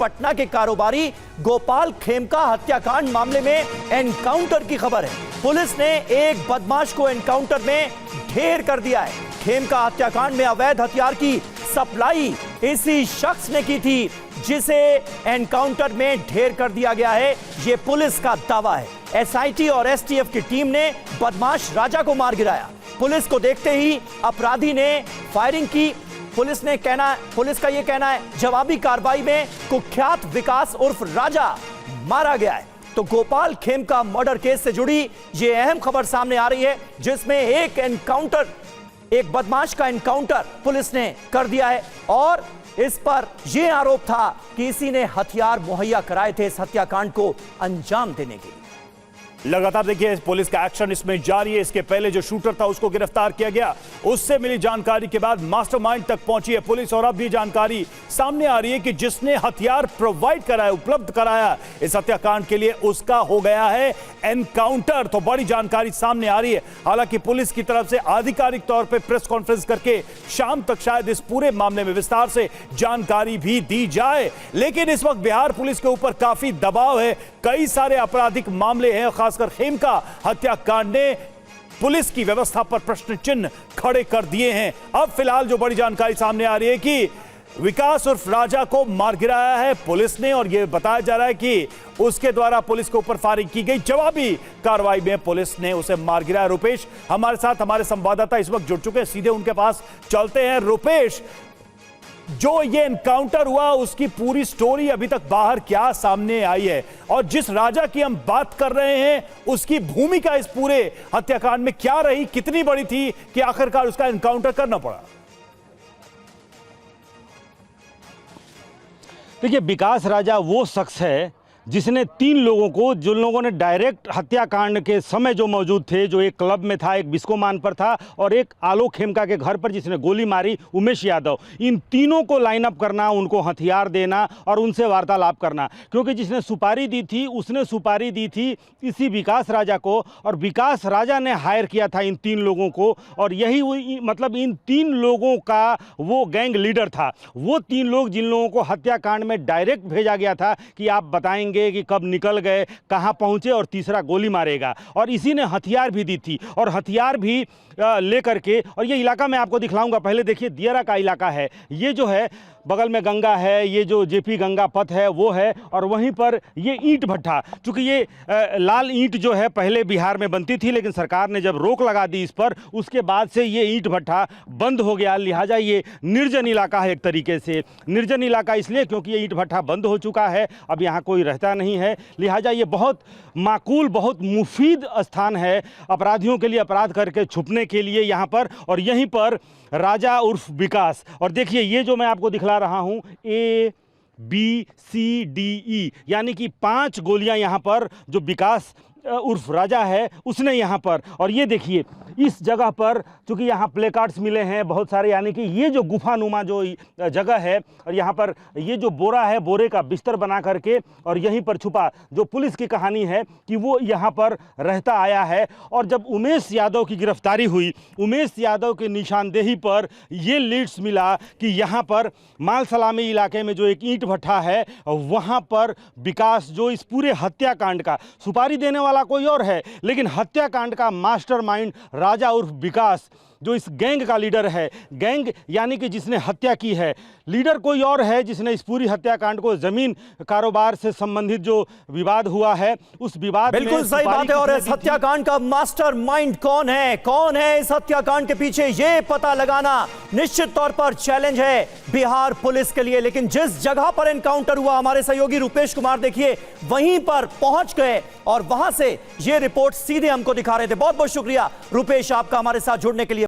पटना के कारोबारी गोपाल खेमका हत्याकांड मामले में एनकाउंटर की खबर है। पुलिस ने एक बदमाश को एनकाउंटर में ढेर कर दिया है। खेमका हत्याकांड में अवैध हथियार की सप्लाई इसी शख्स ने की थी, जिसे एनकाउंटर में ढेर कर दिया गया है, यह पुलिस का दावा है। एसआईटी और एसटीएफ की टीम ने बदमाश राजा को मार गिराया। पुलिस को देखते ही अपराधी ने फायरिंग की। पुलिस का यह कहना है जवाबी कार्रवाई में कुख्यात विकास उर्फ राजा मारा गया है। तो गोपाल खेमका मर्डर केस से जुड़ी यह अहम खबर सामने आ रही है, जिसमें एक बदमाश का एनकाउंटर पुलिस ने कर दिया है और इस पर यह आरोप था कि इसी ने हथियार मुहैया कराए थे इस हत्याकांड को अंजाम देने के लिए। लगातार देखिए पुलिस का एक्शन इसमें जारी है। इसके पहले जो शूटर था उसको गिरफ्तार किया गया, उससे मिली जानकारी के बाद मास्टरमाइंड तक पहुंची है पुलिस और अब भी जानकारी सामने आ रही है कि जिसने हथियार प्रोवाइड कराया, उपलब्ध कराया इस हत्याकांड के लिए, उसका हो गया है एनकाउंटर। तो बड़ी जानकारी सामने आ रही है। हालांकि पुलिस की तरफ से आधिकारिक तौर पर प्रेस कॉन्फ्रेंस करके शाम तक शायद इस पूरे मामले में विस्तार से जानकारी भी दी जाए, लेकिन इस वक्त बिहार पुलिस के ऊपर काफी दबाव है। कई सारे आपराधिक मामले हैं, खासकर खेमका हत्याकांड ने पुलिस की व्यवस्था पर प्रश्न चिन्ह खड़े कर दिए हैं। अब फिलहाल जो बड़ी जानकारी सामने आ रही है कि विकास उर्फ राजा को मार गिराया है पुलिस ने और यह बताया जा रहा है कि उसके द्वारा पुलिस के ऊपर फायरिंग की गई। जवाबी कार्रवाई में पुलिस ने उसे मार गिराया। रुपेश हमारे साथ, हमारे संवाददाता इस वक्त जुड़ चुके हैं, सीधे उनके पास चलते हैं। रुपेश, जो ये एनकाउंटर हुआ उसकी पूरी स्टोरी अभी तक बाहर क्या सामने आई है और जिस राजा की हम बात कर रहे हैं उसकी भूमिका इस पूरे हत्याकांड में क्या रही, कितनी बड़ी थी कि आखिरकार उसका एनकाउंटर करना पड़ा? देखिए, विकास राजा वो शख्स है जिसने 3 लोगों को, जिन लोगों ने डायरेक्ट हत्याकांड के समय जो मौजूद थे, जो एक क्लब में था, एक बिस्कोमान पर था और एक आलोक खेमका के घर पर जिसने गोली मारी, उमेश यादव, इन तीनों को लाइन अप करना, उनको हथियार देना और उनसे वार्तालाप करना। क्योंकि जिसने सुपारी दी थी उसने सुपारी दी थी इसी विकास राजा को और विकास राजा ने हायर किया था इन 3 लोगों को और यही मतलब इन 3 लोगों का वो गैंग लीडर था। वो 3 लोग जिन लोगों को हत्याकांड में डायरेक्ट भेजा गया था कि आप बताएंगे कि कब निकल गए, कहां पहुंचे और तीसरा गोली मारेगा, और इसी ने हथियार भी दी थी और हथियार भी लेकर के, और ये इलाका मैं आपको दिखलाऊंगा। पहले देखिए, दियरा का इलाका है, ये जो है बगल में गंगा है, ये जो जेपी गंगा पथ है वो है, और वहीं पर ये ईंट भट्ठा, चूंकि ये लाल ईंट जो है पहले बिहार में बनती थी, लेकिन सरकार ने जब रोक लगा दी इस पर, उसके बाद से ये ईंट भट्ठा बंद हो गया। लिहाजा ये निर्जन इलाका है, एक तरीके से निर्जन इलाका इसलिए क्योंकि ये ईंट भट्ठा बंद हो चुका है, अब यहाँ कोई रहता नहीं है। लिहाजा ये बहुत माकूल, बहुत मुफीद स्थान है अपराधियों के लिए, अपराध करके छुपने के लिए यहाँ पर। और यहीं पर राजा उर्फ विकास, और देखिए ये जो मैं आपको दिखला रहा हूं, ABCDE यानी कि 5 गोलियां यहां पर जो विकास उर्फ राजा है उसने यहां पर, और ये देखिए इस जगह पर चूंकि यहाँ प्ले कार्ड्स मिले हैं बहुत सारे, यानी कि ये जो गुफानुमा जो जगह है और यहाँ पर ये जो बोरा है, बोरे का बिस्तर बना करके और यहीं पर छुपा, जो पुलिस की कहानी है कि वो यहाँ पर रहता आया है। और जब उमेश यादव की गिरफ्तारी हुई, उमेश यादव की निशानदेही पर ये लीड्स मिला कि यहाँ पर माल सलामी इलाके में जो एक ईंट भट्ठा है वहाँ पर विकास, जो इस पूरे हत्याकांड का सुपारी देने वाला कोई और है, लेकिन हत्याकांड का मास्टरमाइंड राजा उर्फ विकास, जो इस गैंग का लीडर है, गैंग यानी कि जिसने हत्या की है, लीडर कोई और है जिसने इस पूरी हत्याकांड को, जमीन कारोबार से संबंधित जो विवाद हुआ है उस विवाद, बिल्कुल सही बात है। और इस हत्याकांड का मास्टरमाइंड कौन है इस हत्याकांड के पीछे, ये पता लगाना निश्चित तौर पर चैलेंज है बिहार पुलिस के लिए। लेकिन जिस जगह पर एनकाउंटर हुआ, हमारे सहयोगी रुपेश कुमार देखिए वहीं पर पहुंच गए और वहां से ये रिपोर्ट सीधे हमको दिखा रहे थे। बहुत बहुत शुक्रिया रुपेश आपका हमारे साथ जुड़ने के लिए।